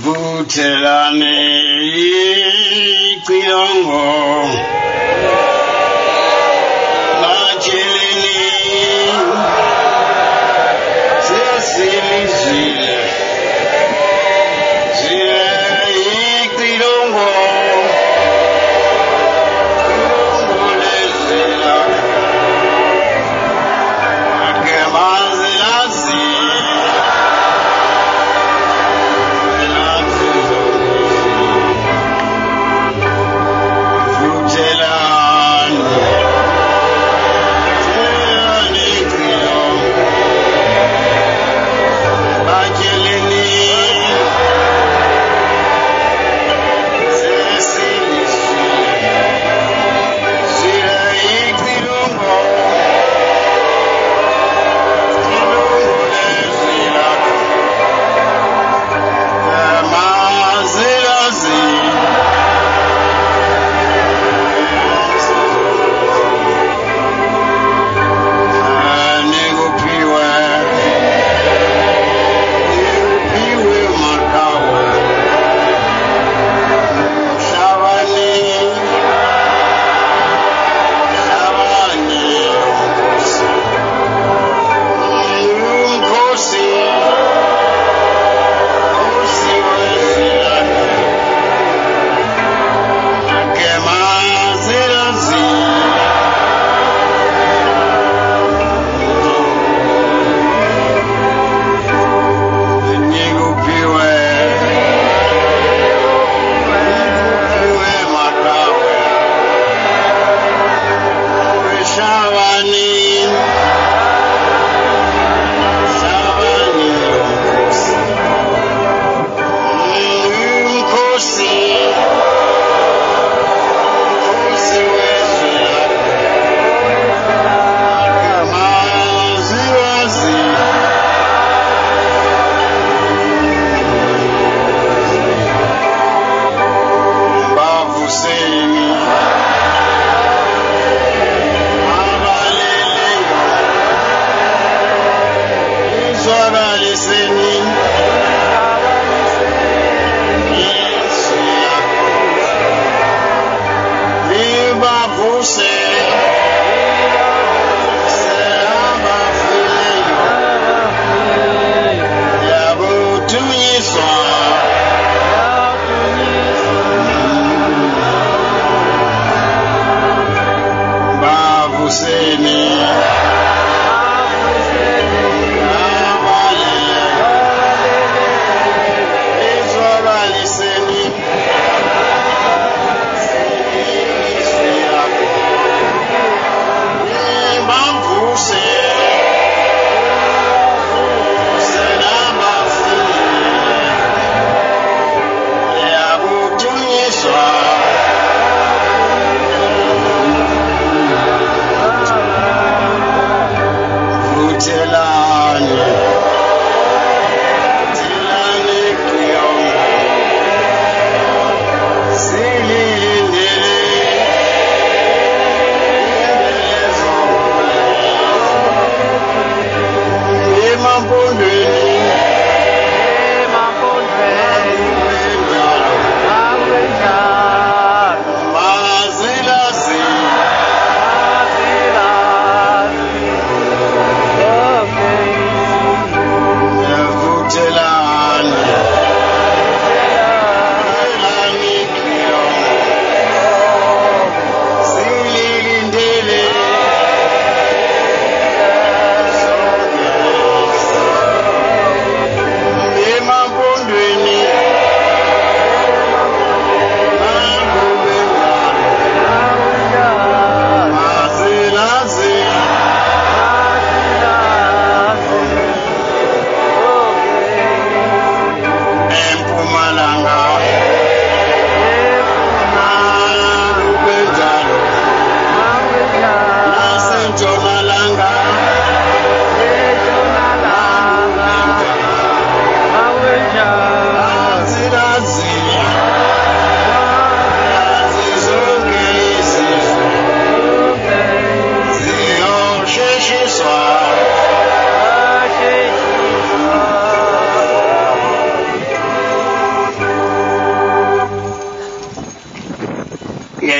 Vutelane kwilongo Macheleni Sesili zile Zile kwilongo Kwilongo lezela Akemanzi lazi Tela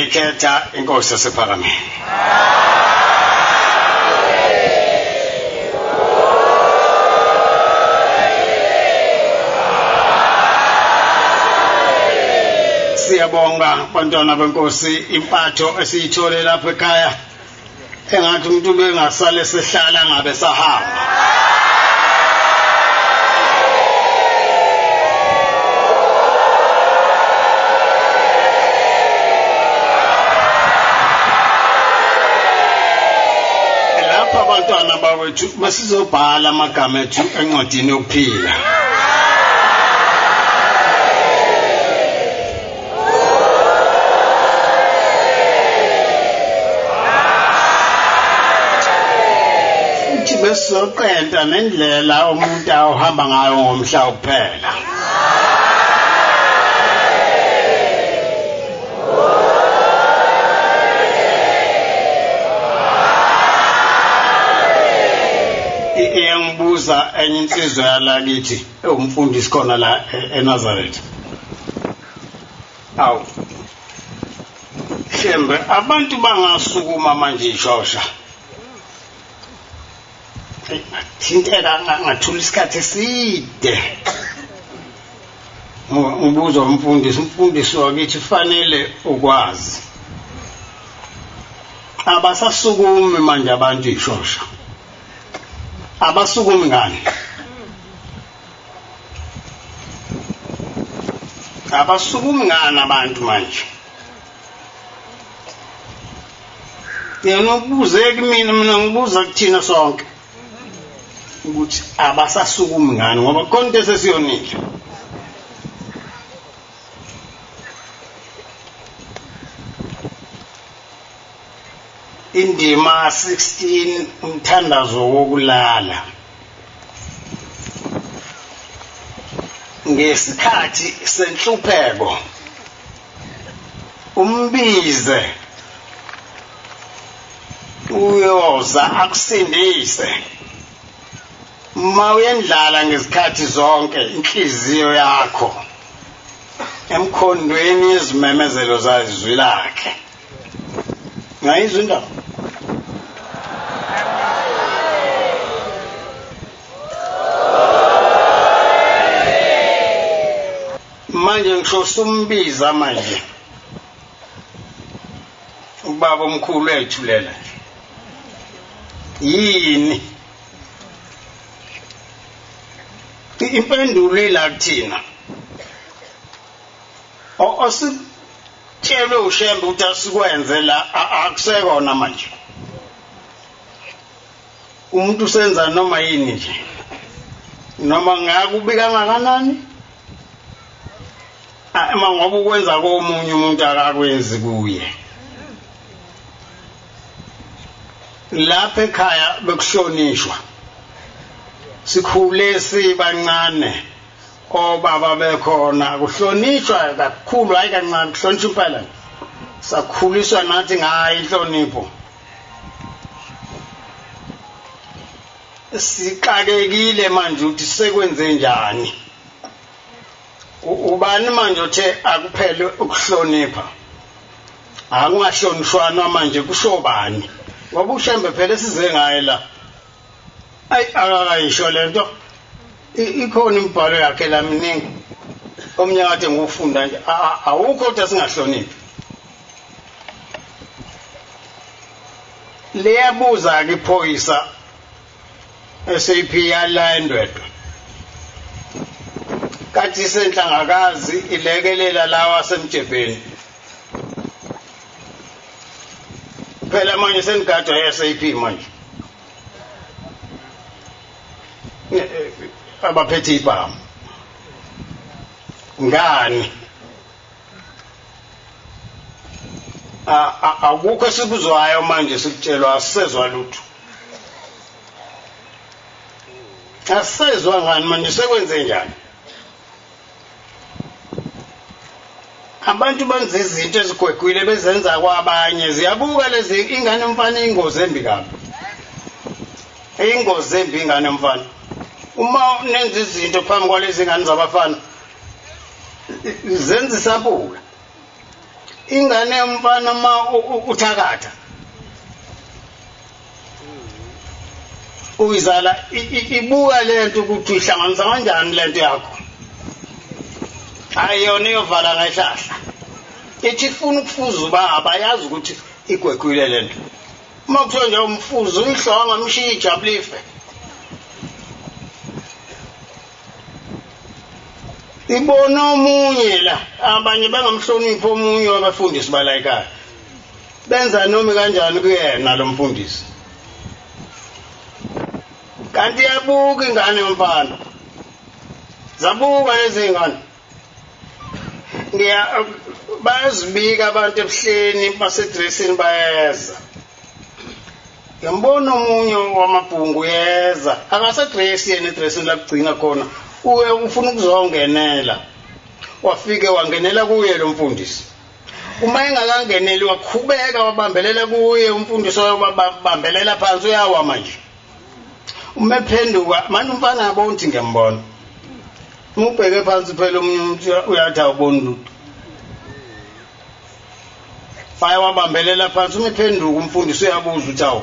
ngikhetha inkosi yasePhalamende. Siyabonga bantwana benkosi impatho esiyithole lapha ekhaya engathi umuntu bengasale sehlala ngabe sahamba. Lapha abantwana bawethu basizobhala amagama ethu encwadini yokuphila. Besoqenta nendlela umuntu ahamba ngayo ngomhla kuphela. Iyangibuza enye insizwa yalakithi umfundisi khona la eNazareth. Awu Shembe abantu bangasukuma manje ishosha. Thintela ngathula isikhathi eside. Ubuzo umfundisi wakithi fanele ukwazi. Abasasukumi manje abantu ishosha. Abasukumi ngani? Abasukumi ngani abantu manje? Yena ubuze kimi mina ngibuza kuthina sonke. Ukuthi abasasukumi ngani ngoba konke sesiyonile. Indima 16 umthandazo wokulala. Ngesikhathi senhlupheko umbize uyoza akusindise. Mawuyendlala ngesikhathi zonke inhliziyo yakho emkhondweni izimemezelo zazizwi lakhe. Ngayizwa indaba. Manje ngisho sumbiza manje. Ubaba omkhulu ethulela. Yini? Impendulo ila kuthina. Ositshele uShembe ukuthi asikwenze la akusekona manje. Umuntu usenza noma yini nje. Noma ngakubika kangakanani? Uma ngoba ukwenza komunye umuntu akakwenzi kuye. Lapha ekhaya bekuhlonishwa. Sikhule sibancane obaba bekhona kuhlonishwa kakhulu hayi kancane kuhlonishwa impela. Sakhuliswa nathi ngayo inhlonipho. Siqakekile manje ukuthi sekwenze njani. Ubani manje othe akuphele ukuhlonipha. Akungahlonishwana manje kusho bani. Ngoba uShembe phela size ngaye la. Ay akayisho lento. Ikhona imibhalo yakhe la miningi. Omnyaka kade ngufunda nje awukho kodwa singahloniphi. Leyabuza ke iphoyisa SAP yala endwedwe. Kathi senhlangakazi ilekelela lawa semjebheni. Phela manje senigadwa yeSAP manje. Abaphethe ibhamu. Ngani? Akukho sikuzwayo manje sikutshelwa asizwa lutho. Asizwa ngani manje sekwenze njani? Abantu benza izinto ezigwegwile bezenza kwabanye ziyabuka lezi ingane mfana ingozi embi kabi. Ingozi embi ingane mfana. Uma nenza izinto phambi kwalezi ngane zabafana zenza isabuka. ingane yomfana ma uthakatha uyizala ibuka lento ukuthi ihlanganisa kanjani lento yakho ayona iyovala ngehlahla ithi ifuna ukufuza ubaba yazi ukuthi igwegwile lento uma kuthiwa nje umfuzo uyihlonga mshiya ijabulife ibona omunye la abanye bangamhloniphi omunye wabafundisi balayikaya benza noma kanjani kuyena lo mfundisi kanti yabuka ingane yomfana zabuka lezi ngane bayazibika abantu ebuhleni basedressini bayeza ngiyambona omunye wamabhungu yeza akasedress yena edressini lakugcina khona uye ufuna ukuzongenela wafike wangenela kuye lo mfundisi uma engakangeneli waqhubeka wabambelela kuye umfundisi wabambelela phansi uyawa manje uma ephenduka manje umfana yabona ukuthi ngiyambona ubheke phansi phela umuntu uyathi awuboni lutho faya wabambelela phansi uma ephenduka umfundisi uyabuza ukuthi awu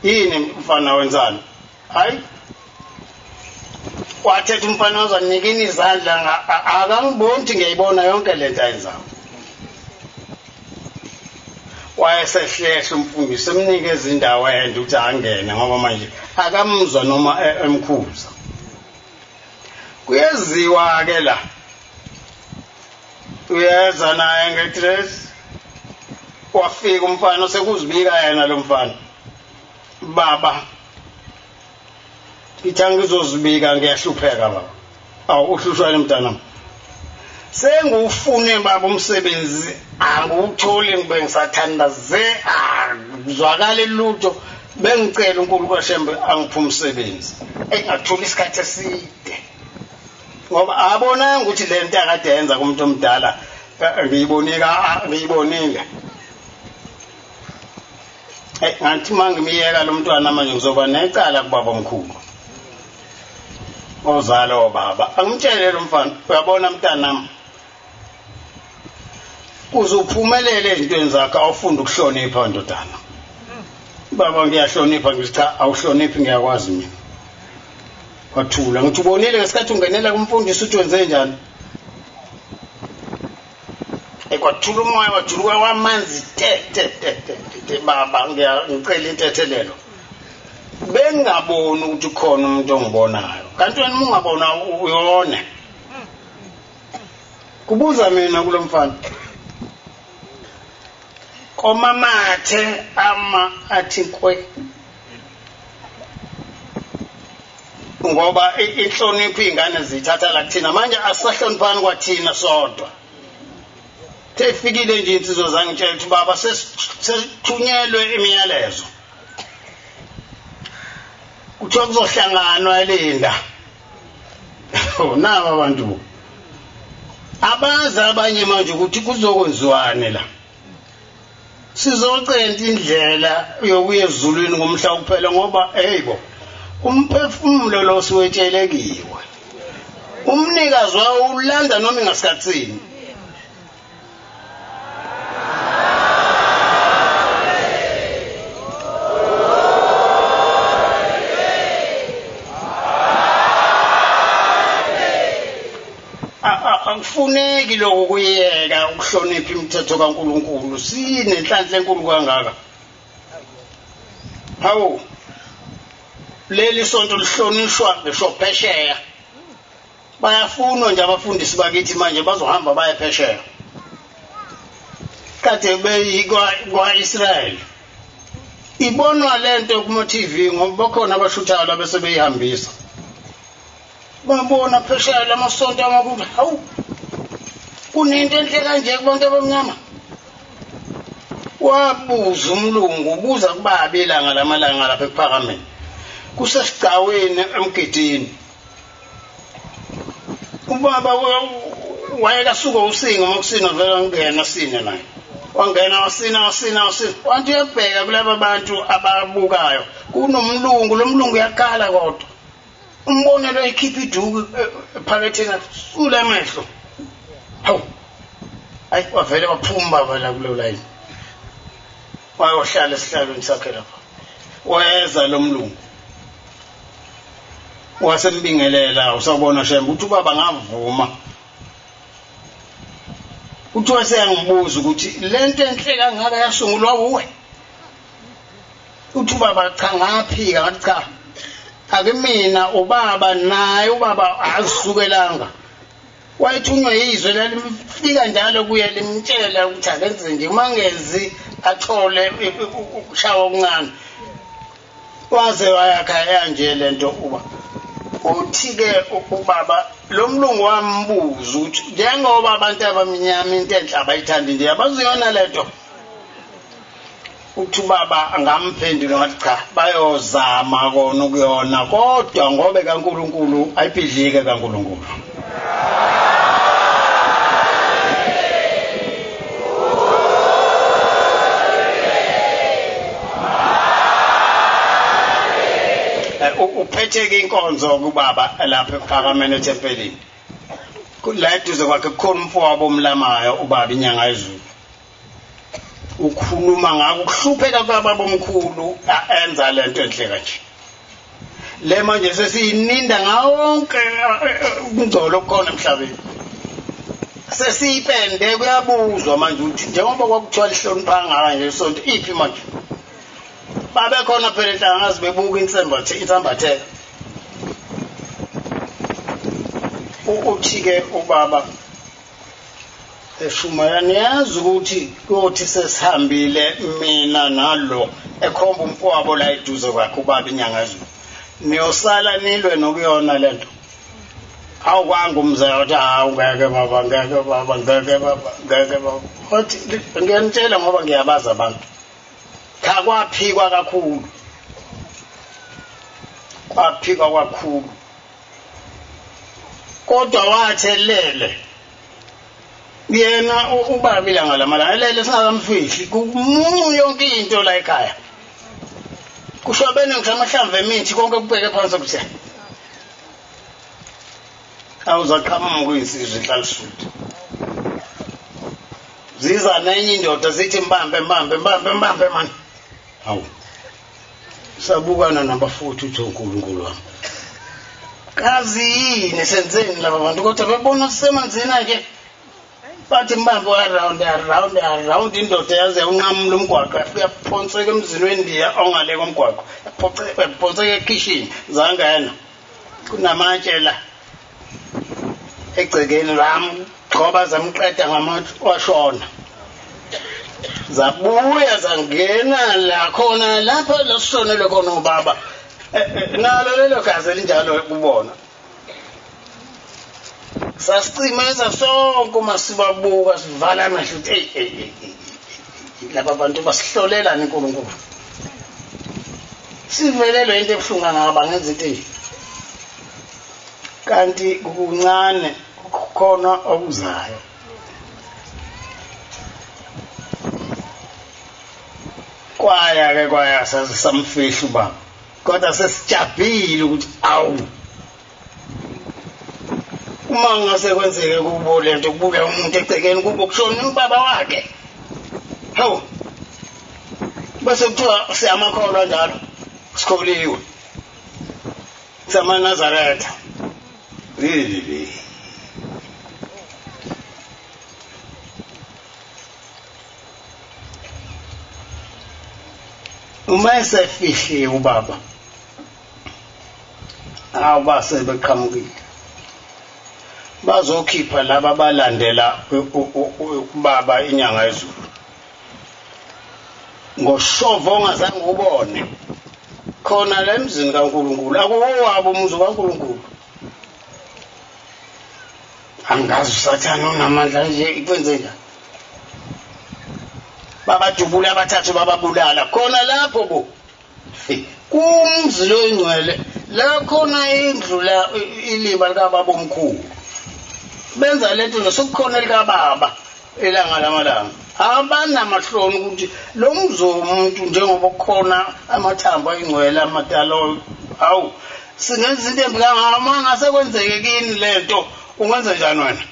yini mfana wenzani hayi wathetha umfana wazanikini izandla akangiboni ukuthi ngiyayibona yonke lento ayenzayo wayesehlehla umfundisi emnikeza indawo yenda ukuthi angene ngoba manje akamuzwa noma emkhuza kuyeziwa ke la uyeza naye ngedress wafika umfana sekuzibika yena lo mfana baba ithanga izozibika ngiyahlupheka baba awu uhlushwane mntanami sengufune baba umsebenzi angutholi ngibe ngisathandaze ngizwakala lutho bengicela uNkulunkulu kaShembe angiphe umsebenzi engathola isikhathi eside ngoba abonanga ukuthi le nto akade yenza kumuntu omdala ngiyibonile ngathi mangimiyeka lo mntwana manje ngizoba necala kubaba omkhulu ozala obaba angimtshele lo mfana uyabona mntanami uzuphumelele ezintweni zakhe awufunda ukuhlonipha ndodana baba ngiyahlonipha ngithi cha awuhloniphi ngiyakwazi mina wathula ngithi ubonile ngesikhathi ungenela kumfundisi uthi wenze njani ekwathula umoya wajuluka wamanzi baba ngicela intethelelo bengaboni ukuthi khona umuntu ongibonayo kanti wena ungabona uyone kubuza mina kulo mfana komamathe athi kwe ngoba inhlonipho ingane zithatha la kuthina manje asahloniphani kwathina sodwa tefikile nje insizwe zangitshela ukuthi baba sesithunyelwe imiyalezo kuthiwa kuzohlanganwa elinda naba abantu abaza abanye manje ukuthi kuzokwenziwane la sizocenta indlela yokuya ezulwini ngomhla kuphela ngoba heyibo umphefumulo lo siwetshelekiwe umnikazi wawo ulanda noma ingasikhatsini akufuneki lokho kuyeka ukuhlonipha imithetho kaNkuluNkulu sinenhlanhla enkulu kangaka hawo leli sonto lihlonishwa ngisho phesheya bayafunwa nje abafundisi bakithi manje bazohamba baye phesheya kade beyikwa Israel ibonwa lento kuma TV ngoba bakhona abashuthayo labese beyihambisa babona phesheya lamasonto amakhulu hawu kunento enhle kanje kubantu abamnyama wabuza umlungu ubuza kubaba ilanga lamalanga lapha ePhakameni kusesigcaweni emgedini ubaba wayekasuka usinga mokusina vela ngena sine naye wangena wasina wantu uyabheka kulabo bantu ababukayo kunomlungu lo mlungu yakhala kodwa umbonelo ekhipha iduku phakethena ule mehlo hawu hayi wavele waphuma baba la kulo line wayohlala esihlalweni sakhe lapha weza lo mlungu wasembingelela usabona shembe uthi ubaba ngavuma uthi waseyangibuza ukuthi lento enhle kangaka yasungulwa uwe uthi ubaba cha ngaphika ngathi cha ake mina ubaba naye ubaba azisukelanga wayithunywa yizwe lalimfika njalo kuye limtshela ukuthi akenze nje mangenzi athole ukushawa okuncane waze wayakhaya nje lento uba uthi ke ubaba lo mlungu wambuza ukuthi njengoba abantu abamnyama into enhle abayithandi nje abazuyona lento uthi ubaba angamphendula ngathi cha bayozama kona ukuyona kodwa ngobe kaNkuluNkulu ayibhidlike kaNkuluNkulu uphethe inkonzo kubaba lapha ePhakameni eTempelini la eduze kwakhe kukhona umfowabo omlamayo ubaba inyanga yezulu ukhuluma ngako ukuhlupheka kwababa bomkhulu enza lento enhle kanje le manje sesiyininda ngawonke ungcolo khona emhlabeni sesiyipende kuyabuzwa manje ukuthi njengoba kwakuthiwa lihlonipha ngaka nje isonto iphi manje babe khona phela inhlangazi bebuka insambatheka uthi ke ubaba eshuma niyazi ukuthi kothi sesihambile mina nalo ekhomba umfowabo la eduze kwakhe ubaba inyanga yezulu niyosala nilwe nokuyona lento awukwanga umzaya uthi hawu ngeke baba ngeke baba ngeke baba ngeke baba uthi ngiyanitshela ngoba ngiyabaza abantu kwaphikwa kakhulu kodwa wathelele yena ubaba ilanga lamalanga lele singakamfihli kumunyu yonke into la ekhaya kushobene ngisamahlamvu emithi konke kubheke phansi kuthi awuzaqhamuka kuyinsizwe ihlalisuthi ziza nenye indoda zithi mbambe mani hawu sabukana nabafuthi uthi uNkulunkulu wami kazi yini senzeni laba bantu kodwa bebona sisemanzini ke bathi mbambe around indoda yaze unqamula umgwaqo afika phonseka emzini wendiya ongale komgwaqo phonseka ekitchen zangena kunamatshe la egcekeni lami ngoba zamqeda ngamathi washona zabuya zangena la khona lapha lasonele khona ubaba nalo lelo gazi elinjalo kubona sasicimeza sonke masibabuka sivala amehlo uthi laba bantu basihlolelana uNkulunkulu sivelelwe into ebuhlungu ngaba ngenza into kanti kuncane khona okuzayo kwaya samfihla ubaba kodwa sesijabhile ukuthi awu uma ngase kwenzeke kubo lento kubuya umuntu egcekeni kubo kushona ubaba wakhe hawu bese kuthiwa siyamakholwa njalo sikholiwe samaNazaretha uma esefihle ubaba awubase beqhamukile bazokhipha laba balandela ubaba inyanga yezulu ngoshovo ongazange ubone khona la emzini kaNkuluNkulu akuwabo umuzi kaNkuluNkulu angazi usathana unamandla nje ikwenze njani babadubula abathathu bababulala khona lapho bo kumzi lo ingcwele la khona indlu la iliba likababa omkhulu benza lento nosukhona likababa elanga lamalanga abanamahloni ukuthi lo mzomuntu njengoba kukhona amathambo ayingcwele amadalo awu singenza into embi kangaka mangase kwenzeke kini lento ungenza njani wena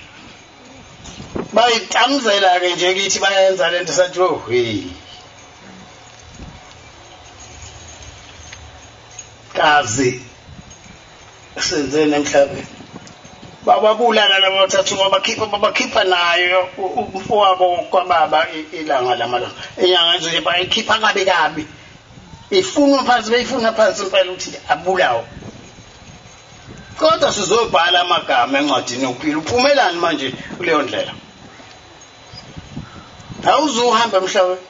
bayitamzela ke nje kithi bayenza lento sathi oh hey kazi senzeni emhlabeni bababulala labo bathathu babakhipha nayo umfowabo kwababa ilanga lamalanga enyanga nje bayikhipha kabi ifunwa phansi beyifuna phansi impela ukuthi abulawo kodwa sizobhala amagama encwadini yokuphila uphumelani manje kuleyo ndlela awuzuhamba emhlabeni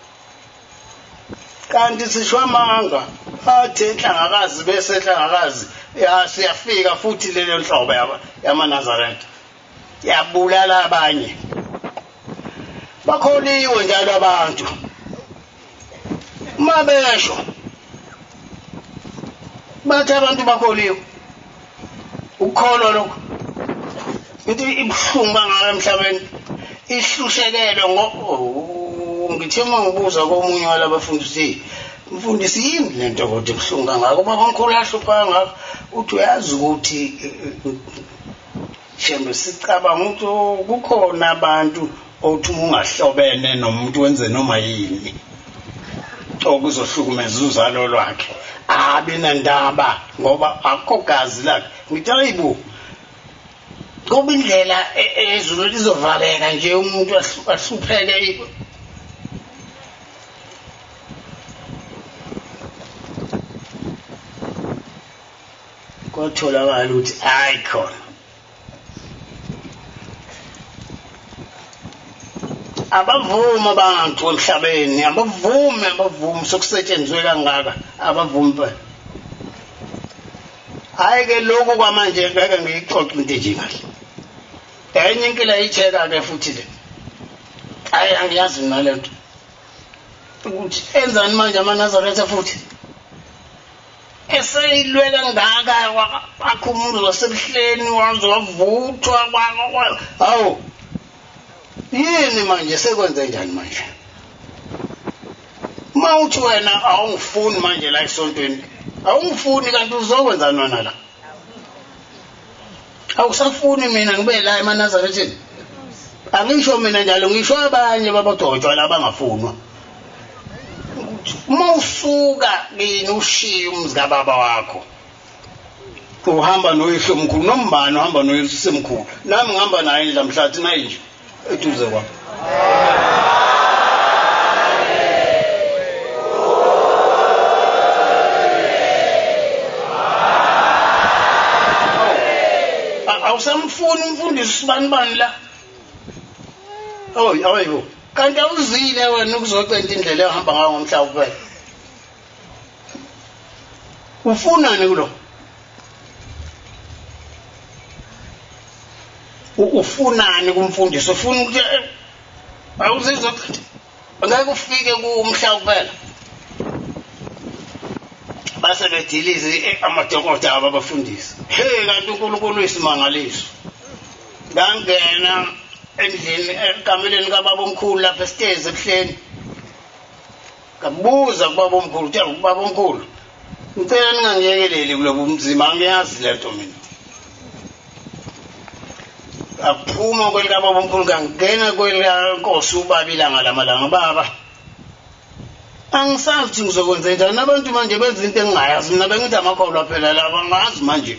kanti sishwamanga athi enhlangakazi bese enhlangakazi siyafika futhi leyo nhlobo yamaNazaretha yabulala abanye bakholiwe njalo abantu mabesho bathi abantu bakholiwe ukholo lokho into ibuhlungu bangaka emhlabeni ihlushekelo ngithi uma ngibuza komunye walabafundisi mfundisi yini lento kodwa ibuhlungu kangaka uma omkhulu ahlupha ngakho uthi uyazi ukuthi shembe sicabanga ukuthi kukhona abantu othi ungahlobene nomuntu wenze noma yini okuzohlukumeza uzalo lwakhe abinandaba ngoba akho gazi lakhe ngithi ayibo ngoba indlela ezulu lizovaleka nje umuntu ahlupheke kwatholakala ukuthi hayi khona abavuma abantu emhlabeni abavumi sokusetshenzwe kangaka abavumi phela hayi ke lokho kwamanje ngeke ngiyixoxe into nje kahle enye inkinga icheka ke futhi le hayi angiyazi nalento ukuthi enzani manje amaNazaretha futhi eseyilwe kangaka akho umuntu wasebuhleni wavuthwa hawo yini manje sekwenze njani manje mawuthi wena awungifuni manje la esontweni awungifuni kanti uzokwenza nona la awusafuni mina ngibe la eManazaretheni angisho mina njalo ngisho abanye babadotshwa labangafunwa uma usuka kini ushiya umzika baba wakho uhamba noyihlo omkhulu nombani uhamba noyisemkhulu nami ngihamba naye ndlamhlathi naye nje eduze kwami awusamfuni umfundisi sibani la ayibo kanti awuzile wena ukuzocenta indlela ehamba ngayo ngomhlaba kuphela ufunani kulo ufunani kumfundisi ufuna ukuthi awuzizwe ngeke ufike kumhlaba kuphela base bedilize amadokotela ababafundisi hey kanti uNkulunkulu uyisimangaliso ngangena endlini ekameleni kababa omkhulu lapha esitezi ebuhleni ngabuza kubaba omkhulu uthi ubaba omkhulu ngicela ningangiyekeleli kulobu mzima angiyazi lento mina aphuma kwelika omkhulu ngangena kwelenkosi ubaba ilanga lamalanga baba angisazi ukuthi ngizokwenza njani abantu manje benza into engingayazi mina bengithi amakholwa phela laba ngazi manje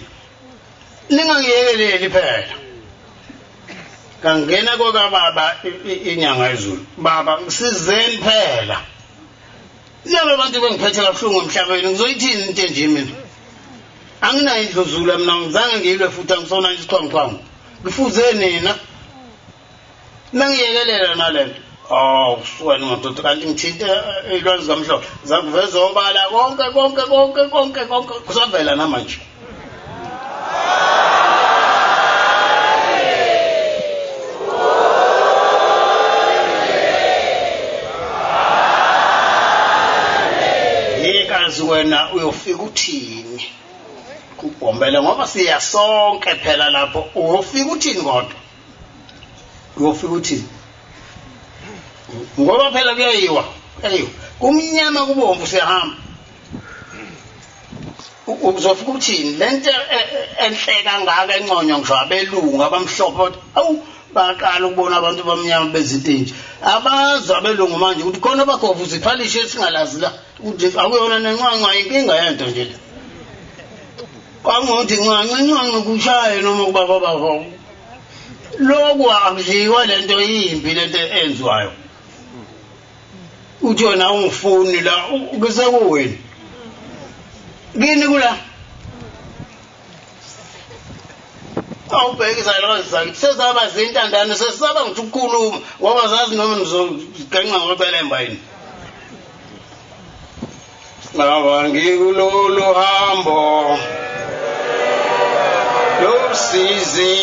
ningangiyekeleli phela kangena kokababa inyanga ezulu baba ngisizeni phela laba bantu bengiphethe kabuhlungu emhlabeni ngizoyithini into enje mina anginayo indluzula mina ngizange ngiyilwe futhi angisona nje isiqhwanqhwangu kufuze nina nangiyekelela nalento wena madoda kanti ngithinta ilwazi kamhlophe zakuveza obala konke kusavela namanje yekazi wena uyofika uthini kubhombele ngoba siyasonke phela lapho uyofika uthini kodwa uyofika uthini ngoba phela kuyayiwa kumnyama kubomvu siyahamba uzofika uthini lento enhle kangaka enconywa ngisho abelungu abamhlophe awu baqala ukubona abantu bamnyama bezintinje abazi abelungu manje ukuthi khona bakhovu ziphalishe singalazi la ukuthi akuyona nencwancwa inkinga yento nje le kwangokuthi ncancancanca kushaye noma kubaba baba lokhu akudliwa lento yimbi lento enziwayo uthi yona ungifuni la kusekuwena kini kula awubhekisa la zathi sesaba zintandane sesaba ngithi ukukhuluma ngoba zazi noma nizogenqa ngobelemba yini ngaba ngikulolu hambo lo sizi